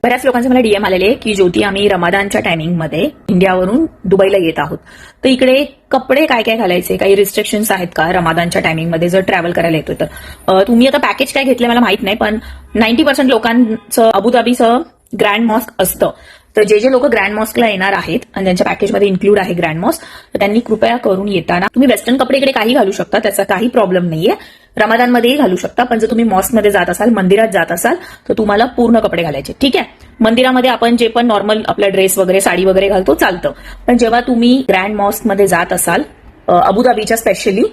बऱ्याच लोकांचे मला डीएम आलेले की ज्योती आम्ही रमादानच्या टायमिंगमध्ये इंडियावरून दुबईला येत आहोत, तर इकडे कपडे काय काय घालायचे, काही रिस्ट्रिक्शन्स आहेत का रमादानच्या टायमिंगमध्ये जर ट्रॅव्हल करायला येतो तर? तुम्ही आता पॅकेज काय घेतलं मला माहित नाही, पण 90% लोकांचं अबुधाबीचं ग्रँड मॉस्क असतं. तर जे लोक ग्रँड मॉस्कला येणार आहेत आणि त्यांच्या पॅकेजमध्ये इन्क्लूड आहे ग्रँड मॉस्क, तर त्यांनी कृपया करून येताना तुम्ही वेस्टर्न कपडे इकडे काही घालू शकता, त्याचा काही प्रॉब्लेम नाहीये. रमादानमध्येही घालू शकता, पण जर तुम्ही मॉस्कमध्ये जात असाल, मंदिरात जात असाल, तर तुम्हाला पूर्ण कपडे घालायचे. ठीक आहे, मंदिरामध्ये आपण जे पण नॉर्मल आपला ड्रेस वगैरे साडी वगैरे घालतो चालतं, पण जेव्हा तुम्ही ग्रँड मॉस्कमध्ये जात असाल अबुधाबीच्या स्पेशली,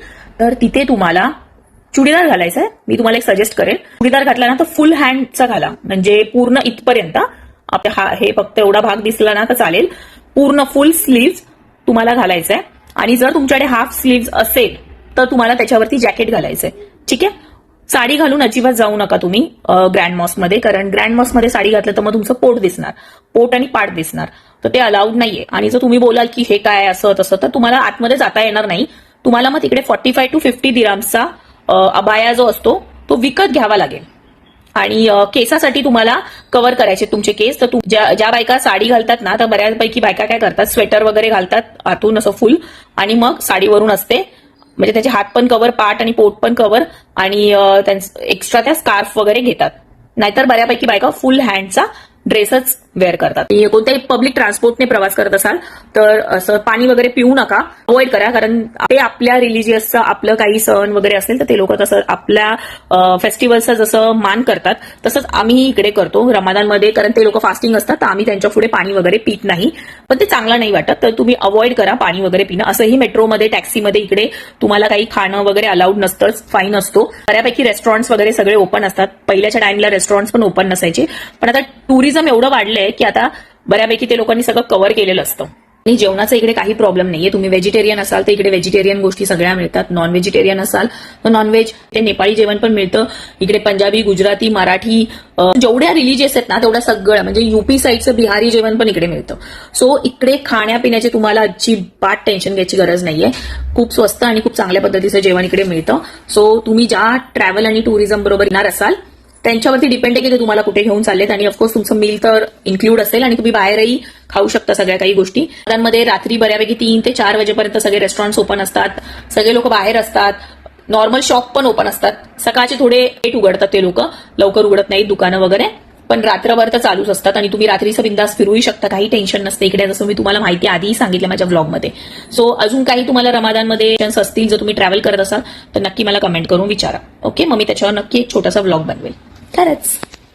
तर तिथे तुम्हाला चुडीदार घालायचा आहे. मी तुम्हाला एक सजेस्ट करेन, चुडीदार घातला ना तर फुल हँडचा घाला, म्हणजे पूर्ण इथपर्यंत. हे फक्त एवढा भाग दिसला ना तर चालेल, पूर्ण फुल स्लीव्ह तुम्हाला घालायचंय. आणि जर तुमच्याकडे हाफ स्लीव्ह असेल तर तुम्हाला त्याच्यावरती जॅकेट घालायचंय. ठीक आहे, साडी घालून अजिबात जाऊ नका तुम्ही ग्रँड मॉस्कमध्ये, कारण ग्रँड मॉस्कमध्ये साडी घातलं तर मग तुमचं पोट दिसणार, पोट आणि पाठ दिसणार, तर ते अलाउड नाहीये. आणि जर तुम्ही बोलाल की हे काय असं तसं, तर तुम्हाला आतमध्ये जाता येणार नाही. तुम्हाला मग तिकडे 45 to 50 दिराम्सचा अबाया जो असतो तो विकत घ्यावा लागेल. आणि केसासाठी तुम्हाला कव्हर करायचे तुमचे केस. तर ज्या बायका साडी घालतात ना, तर बऱ्यापैकी बायका काय करतात, स्वेटर वगैरे घालतात आतून असं फुल, आणि मग साडीवरून असते, म्हणजे त्याचे हात पण कव्हर, पाठ आणि पोट पण कव्हर, आणि एक्स्ट्रा त्या स्कार्फ वगैरे घेतात. नाहीतर बऱ्यापैकी बायका फुल हँडचा ड्रेसच वेअर करतात. कोणत्याही पब्लिक ट्रान्सपोर्टने प्रवास करत असाल तर असं पाणी वगैरे पिऊ नका, अवॉइड करा, कारण ते आपल्या रिलिजियसचं आपलं काही सण वगैरे असेल तर ते लोक तसं आपल्या फेस्टिवलचं जसं मान करतात तसंच आम्ही इकडे करतो रमादानमध्ये, कारण ते लोक फास्टिंग असतात, तर आम्ही त्यांच्या पुढे पाणी वगैरे पित नाही, पण ते चांगलं नाही वाटत. तर तुम्ही अवॉइड करा पाणी वगैरे पिणं. असंही मेट्रोमध्ये, टॅक्सीमध्ये इकडे तुम्हाला काही खाणं वगैरे अलाउड नसतं, फाईन असतो. बऱ्यापैकी रेस्टॉरंट्स वगैरे सगळे ओपन असतात. पहिल्याच्या टाइमला रेस्टॉरंट्स पण ओपन नसायचे, पण आता टुरिझम एवढं वाढलंय की आता बऱ्यापैकी ते लोकांनी सगळं कव्हर केलेलं असतं. आणि जेवणाचा इकडे काही प्रॉब्लेम नाहीये. तुम्ही व्हेजिटेरियन असाल तर इकडे व्हेजिटेरियन गोष्टी सगळ्या मिळतात, नॉन व्हेजिटेरियन असाल तर नॉनव्हेज, ते नेपाळी जेवण पण मिळतं इकडे, पंजाबी, गुजराती, मराठी, जेवढ्या रिलिजियस आहेत ना तेवढ्या सगळ्या, म्हणजे युपी साईडचं बिहारी जेवण पण इकडे मिळतं. सो इकडे खाण्यापिण्याचे तुम्हाला अजिबात टेन्शन घ्यायची गरज नाहीये. खूप स्वस्त आणि खूप चांगल्या पद्धतीचं जेवण इकडे मिळतं. सो तुम्ही ज्या ट्रॅव्हल आणि टुरिझम बरोबर येणार असाल त्यांच्यावरती डिपेंड आहे की ते तुम्हाला कुठे घेऊन चाललेत. आणि ऑफकोर्स तुमचं मील तर इन्क्लूड असेल, आणि तुम्ही बाहेरही खाऊ शकता सगळ्या काही गोष्टी. त्यांमध्ये रात्री बऱ्यापैकी 3 ते 4 वाजेपर्यंत सगळे रेस्टॉरंट्स ओपन असतात, सगळे लोक बाहेर असतात, नॉर्मल शॉप पण ओपन असतात. सकाळचे थोडे लेट उघडतात ते लोक, लवकर उघडत नाहीत दुकानं वगैरे, पण रात्रभर तर चालूच असतात. आणि तुम्ही रात्रीचं बिंदास फिरूही शकता, काही टेन्शन नसते इकडे, जसं मी तुम्हाला माहिती आधीही सांगितलं माझ्या ब्लॉगमध्ये. सो अजून काही तुम्हाला रमादानमध्ये असतील जर तुम्ही ट्रॅव्हल करत असाल तर नक्की मला कमेंट करून विचारा. ओके, मग मी त्याच्यावर नक्की एक छोटासा ब्लॉग बनवेल. खरंच.